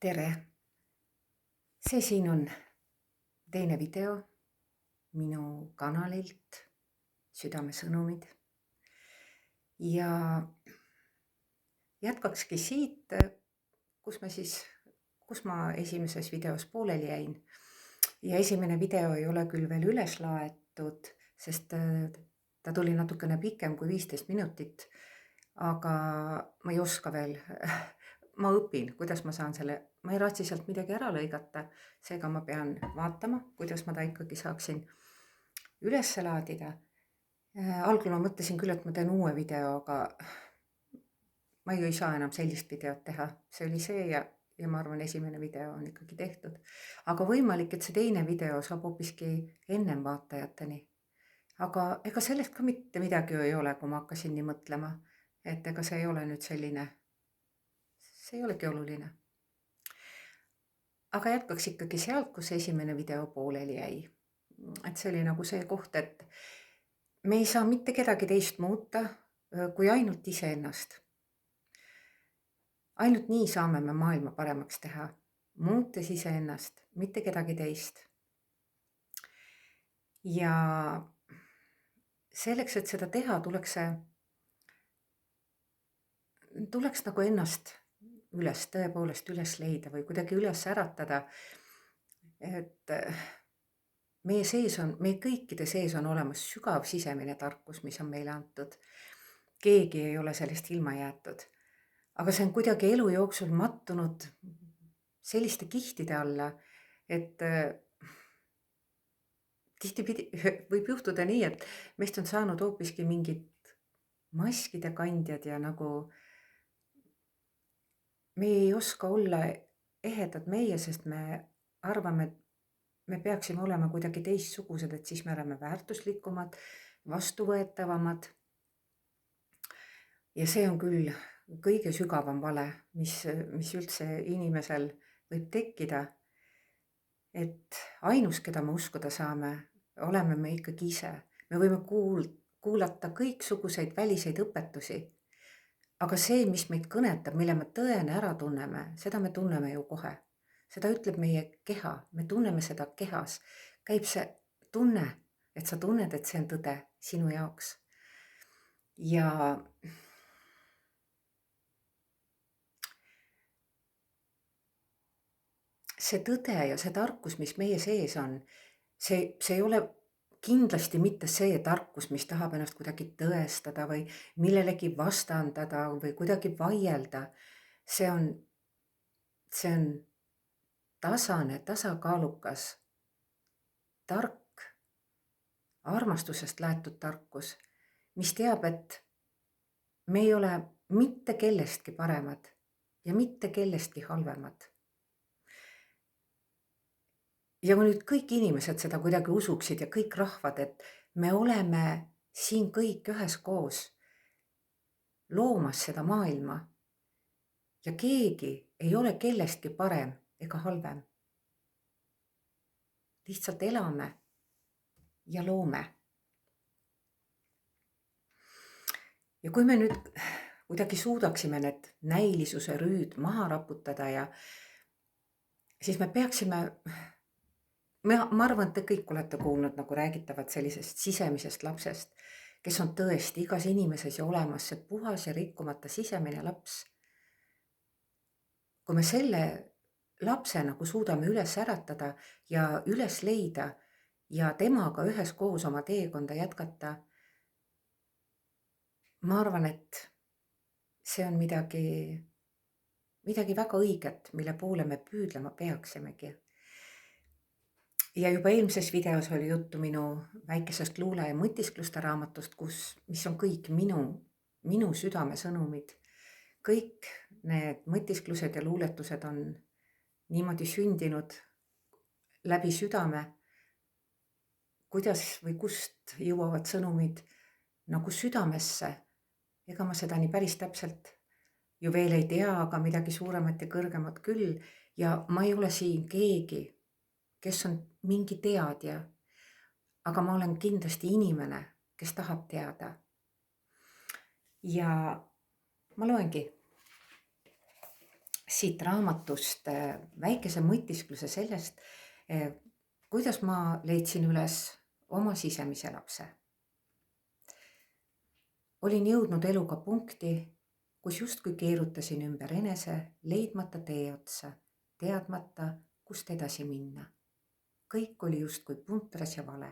tere! See siin on teine video minu kanalilt Südamesõnumid ja jätkakski siit, kus ma esimeses videos pooleli jäin. Ja esimene video ei ole küll veel üles laetud, sest ta tuli natukene pikem kui 15 minutit, aga ma ei oska veel, ma õpin, kuidas ma saan ma ei raatsi sealt midagi ära lõigata, seega ma pean vaatama, kuidas ma ta ikkagi saaksin üles laadida. Algul ma mõtlesin küll, et ma teen uue video, aga ma ju ei saa enam sellist videot teha. See oli see ja ma arvan, esimene video on ikkagi tehtud. Aga võimalik, et see teine video saab hoopiski ennem vaatajateni. Aga ega sellest ka mitte midagi ju ei ole, kui ma hakkasin nii mõtlema, et ega see ei ole nüüd selline, see ei olegi oluline. Aga jätkaks ikkagi sealt, kus esimene video pooleli jäi. Et see oli nagu see koht, et me ei saa mitte kedagi teist muuta, kui ainult iseennast. Ainult nii saame me maailma paremaks teha, muutes iseennast, mitte kedagi teist. Ja selleks, et seda teha, tuleks nagu ennast tõepoolest üles leida või kuidagi üles äratada, et meie kõikide sees on olemas sügav sisemine tarkus, mis on meile antud. Keegi ei ole sellest ilma jäetud, aga see on kuidagi elu jooksul mattunud selliste kihtide alla, et tihti võib juhtuda nii, et meist on saanud hoopiski mingid maskide kandjad ja nagu me ei oska olla ehedad meie, sest me arvame, et me peaksime olema kuidagi teistsugused, et siis me oleme väärtuslikumad, vastuvõetavamad. Ja see on küll kõige sügavam vale, mis üldse inimesel võib tekkida. Et ainus, keda me uskuda saame, oleme me ikkagi ise. Me võime kuulata kõiksuguseid väliseid õpetusi. Aga see, mis meid kõnetab, mille me tõene ära tunneme, seda me tunneme ju kohe. Seda ütleb meie keha, me tunneme seda kehas. Käib see tunne, et sa tunned, et see on tõde sinu jaoks. Ja see tõde ja see tarkus, mis meie sees on, see ei ole kindlasti mitte see tarkus, mis tahab ennast kuidagi tõestada või millelegi vastandada või kuidagi vaielda. See on tasane, tasakaalukas, tark, armastusest läetud tarkus, mis teab, et me ei ole mitte kellestki paremad ja mitte kellestki halvemad. Ja kui nüüd kõik inimesed seda kuidagi usuksid ja kõik rahvad, et me oleme siin kõik üheskoos loomas seda maailma ja keegi ei ole kellestki parem ega halvem. Lihtsalt elame ja loome. Ja kui me nüüd kuidagi suudaksime need näilisuse rüüd maha raputada ja siis me peaksime, ma arvan, et te kõik olete kuulnud nagu räägitavat sellisest sisemisest lapsest, kes on tõesti igas inimeses ja olemas see puhas ja rikkumata sisemine laps. Kui me selle lapse nagu suudame üles äratada ja üles leida ja temaga üheskoos oma teekonda jätkata, ma arvan, et see on midagi väga õiget, mille poole me püüdlema peaksimegi. Ja juba eelmises videos oli juttu minu väikesest luule- ja mõtiskluste raamatust, mis on kõik minu südamesõnumid. Kõik need mõtisklused ja luuletused on niimoodi sündinud läbi südame, kuidas või kust jõuavad sõnumid nagu südamesse. Ega ma seda nii päris täpselt ju veel ei tea, aga midagi suuremat ja kõrgemat küll. Ja ma ei ole siin keegi, kes on mingi teadja, aga ma olen kindlasti inimene, kes tahab teada. Ja ma loengi siit raamatust väikese mõtiskluse sellest, kuidas ma leidsin üles oma sisemise lapse. Olin jõudnud eluga punkti, kus justkui keerutasin ümber enese, leidmata tee otsa, teadmata, kust edasi minna. Kõik oli justkui puntras ja vale.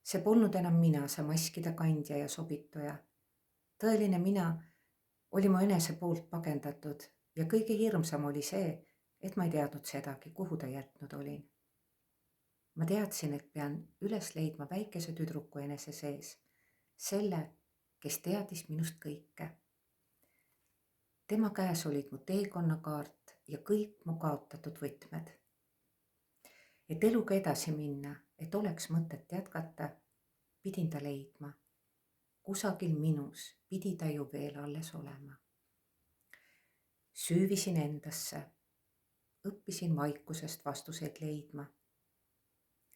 See polnud enam mina, see maskide kandja ja sobituja. Tõeline mina oli mu enese poolt pagendatud ja kõige hirmsam oli see, et ma ei teadnud sedagi, kuhu ta jätnud olin. Ma teadsin, et pean üles leidma väikese tüdruku enese sees, selle, kes teadis minust kõike. Tema käes olid mu teekonnakaart ja kõik mu kaotatud võtmed. Et eluga edasi minna, et oleks mõtet jätkata, pidin ta leidma. Kusagil minus pidi ta ju veel alles olema. Süüvisin endasse, õppisin vaikusest vastuseid leidma.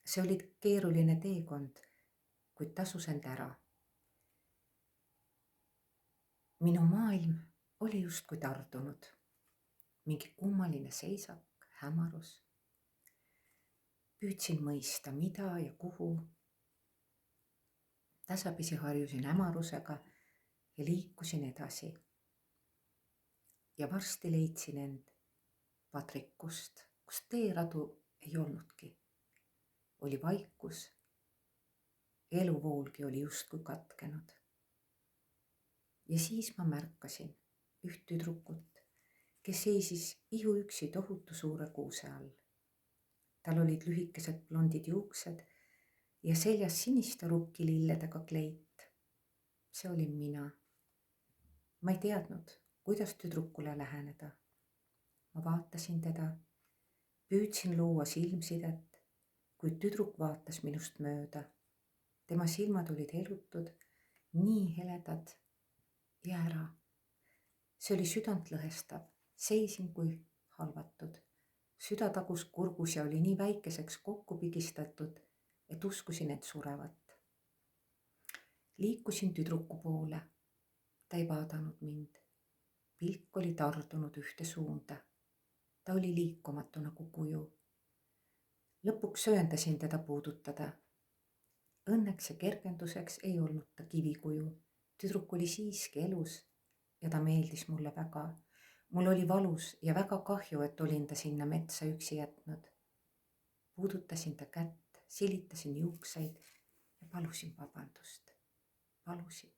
See oli keeruline teekond, kuid tasus end ära. Minu maailm oli justkui tardunud. Mingi kummaline seisak, hämarus. Püüdsin mõista, mida ja kuhu. Tasapisi harjusin hämarusega ja liikusin edasi. Ja varsti leidsin end Padrikust, kus teeradu ei olnudki. Oli vaikus. Eluvoolgi oli justkui katkenud. Ja siis ma märkasin üht tüdrukut, kes seisis ihuüksi tohutu suure kuuse all. Tal olid lühikesed blondid juuksed ja seljas siniste rukkililledega kleit. See olin mina. Ma ei teadnud, kuidas tüdrukule läheneda. Ma vaatasin teda, püüdsin luua silmsidet, kuid tüdruk vaatas minust mööda. Tema silmad olid elutud, nii heledad ja ära. See oli südantlõhestav, seisin kui halvatud. Süda tagus kurgus ja oli nii väikeseks kokku pigistatud, et uskusin, et surevat. Liikusin tüdruku poole. Ta ei vaadanud mind. Pilk oli tardunud ühte suunda. Ta oli liikumatu nagu kuju. Lõpuks sööndasin teda puudutada. Õnneks ja kergenduseks ei olnud ta kivikuju. Tüdruk oli siiski elus ja ta meeldis mulle väga. Mul oli valus ja väga kahju, et olin ta sinna metsa üksi jätnud. Puudutasin ta kätt, silitasin juukseid ja palusin vabandust. Palusin.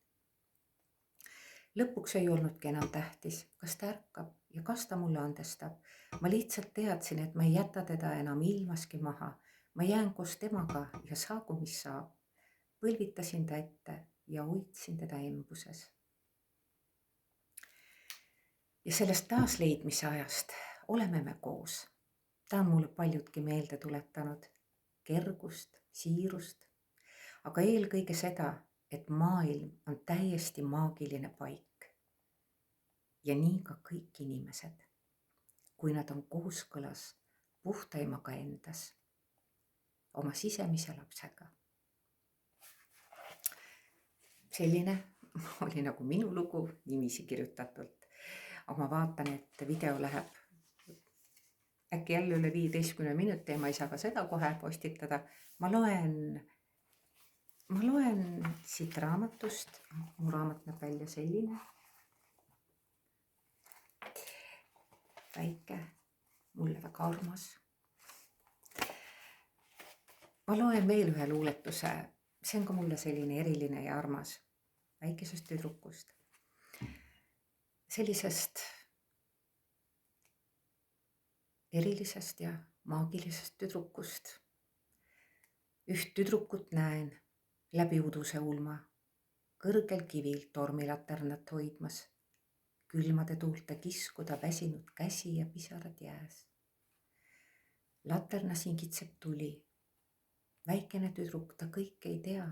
Lõpuks ei olnudki enam tähtis, kas ta ärkab ja kas ta mulle andestab. Ma lihtsalt teadsin, et ma ei jäta teda enam ilmaski maha. Ma jään koos temaga ja saagu mis saab. Põlvitasin ta ette ja hoidsin teda embuses. Ja sellest taasleidmise ajast oleme me koos. Ta on mulle paljudki meelde tuletanud. Kergust, siirust, aga eelkõige seda, et maailm on täiesti maagiline paik. Ja nii ka kõik inimesed, kui nad on kooskõlas puhtaimaga endas, oma sisemise lapsega. Selline oli nagu minu lugu nimisi kirjutatult. Aga ma vaatan, et video läheb äkki jälle üle 15 minuti ja ma ei saa ka seda kohe postitada. Ma loen siit raamatust. Mu raamat näeb välja selline. Väike, mulle väga armas. Ma loen veel ühe luuletuse. See on ka mulle selline eriline ja armas. Väikesest tüdrukust. Sellisest erilisest ja maagilisest tüdrukust. Üht tüdrukut näen läbi uduse ulma, kõrgel kivil tormilaternat hoidmas, külmade tuulte kiskuda väsinud käsi ja pisarad jääs. Laterna singitseb tuli. Väikene tüdruk, ta kõike ei tea,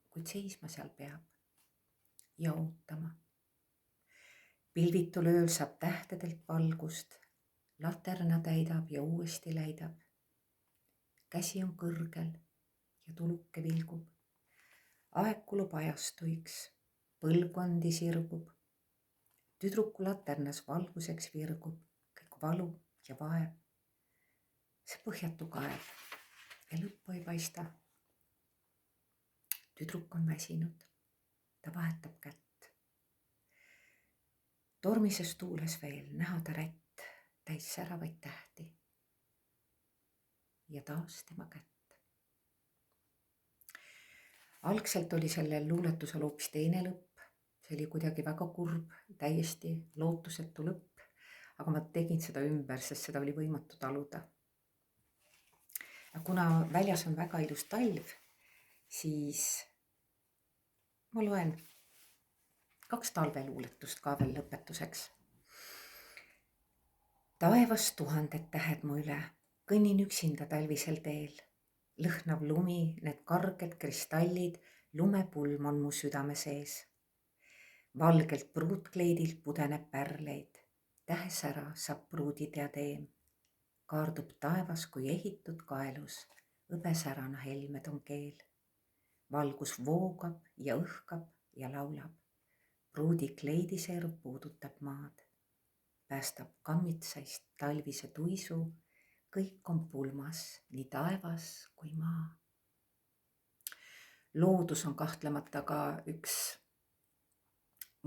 kuid seisma seal peab ja ootama. Pilvitul ööl saab tähtedelt valgust, laterna täidab ja uuesti läidab. Käsi on kõrgel ja tuluke vilgub. Aeg kulub ajastuiks, põlvkondi sirgub. Tüdruku laternas valguseks virgub valu ja vaev, see põhjatu kaev ja lõppu ei paista. Tüdruk on väsinud, ta vahetab kätt. Tormises tuules veel näha ta rätt täis säravaid tähti ja taas tema kätt. Algselt oli sellel luuletusel hoopis teine lõpp, see oli kuidagi väga kurb, täiesti lootusetu lõpp, aga ma tegin seda ümber, sest seda oli võimatu taluda. Kuna väljas on väga ilus talv, siis ma loen 2 talveluuletust ka veel lõpetuseks. Taevas 1000 tähed mu üle, kõnnin üksinda talvisel teel. Lõhnav lumi, need karged kristallid, lumepulm on mu südame sees. Valgelt pruutkleidilt pudeneb pärleid, tähesära saab pruudidiadeem. Kaardub taevas kui ehitud kaelus, hõbesärana helmed on keel. Valgus voogab ja õhkab ja laulab, pruudikleidi seerup puudutab maad. Päästab kammitsaist talvise tuisu, kõik on pulmas, nii taevas kui maa. Loodus on kahtlemata ka üks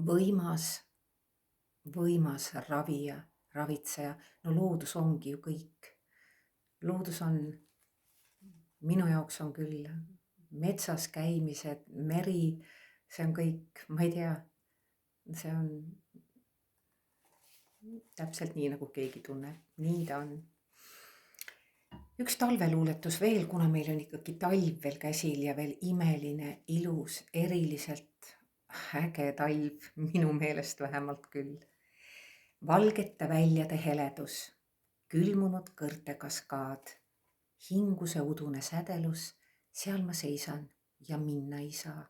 võimas ravija, ravitseja. No loodus ongi ju kõik. Loodus on, minu jaoks on küll metsas käimised, meri, see on kõik, ma ei tea, see on täpselt nii, nagu keegi tunneb, nii ta on. Üks talveluuletus veel, kuna meil on ikkagi talv veel käsil ja veel imeline, ilus, eriliselt äge talv, minu meelest vähemalt küll. Valgete väljade heledus, külmunud kõrte kaskaad, hinguse udune sädelus, seal ma seisan ja minna ei saa.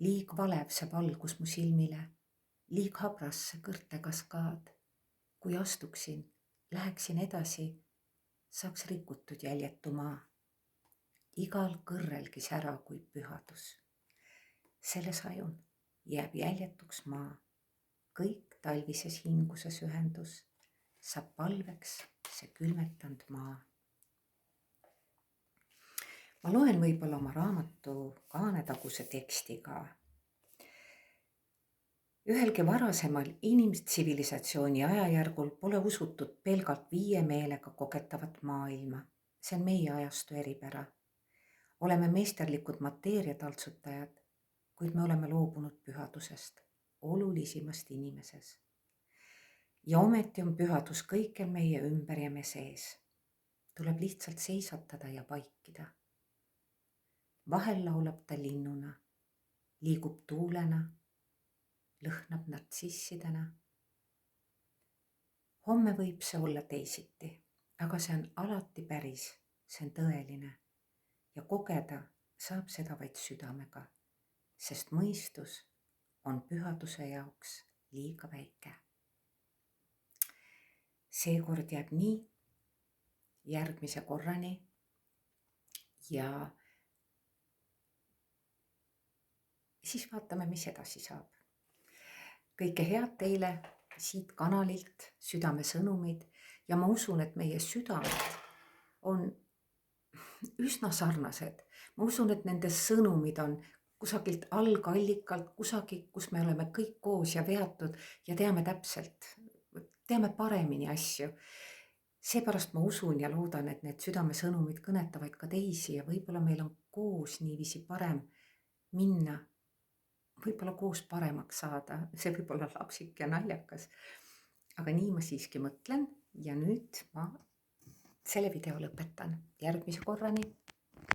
Liig valev see valgus mu silmile, liig habras see kõrte kaskaad. Kui astuksin, läheksin edasi, saaks rikutud jäljetu maa. Igal kõrrelgi sära kui pühadus. Selles hajun jääb jäljetuks maa. Kõik talvises hinguses ühendus, saab palveks see külmetanud maa. Ma loen võib-olla oma raamatu kaanetaguse teksti ka. Ühelgi varasemal inimtsivilisatsiooni ajajärgul pole usutud pelgalt 5 meelega koketavat maailma. See on meie ajastu eripära. Oleme meisterlikud mateeriataltsutajad, kuid me oleme loobunud pühadusest, olulisimast inimeses. Ja ometi on pühadus kõikjal meie ümber ja me sees. Tuleb lihtsalt seisatada ja vaikida. Vahel laulab ta linnuna, liigub tuulena, lõhnab nartsissidena. Homme võib see olla teisiti, aga see on alati päris, see on tõeline ja kogeda saab seda vaid südamega, sest mõistus on pühaduse jaoks liiga väike. Seekord jääb nii, järgmise korrani ja siis vaatame, mis edasi saab. Kõike head teile siit kanalilt, südamesõnumid ja ma usun, et meie südamed on üsna sarnased. Ma usun, et nende sõnumid on kusagilt algallikalt, kusagil, kus me oleme kõik koos ja veatud ja teame täpselt, teame paremini asju. Seepärast ma usun ja loodan, et need südamesõnumid kõnetavad ka teisi ja võib-olla meil on koos niiviisi parem minna, võib-olla koos paremaks saada, see võib olla lapsik ja naljakas, aga nii ma siiski mõtlen ja nüüd ma selle video lõpetan. Järgmise korrani.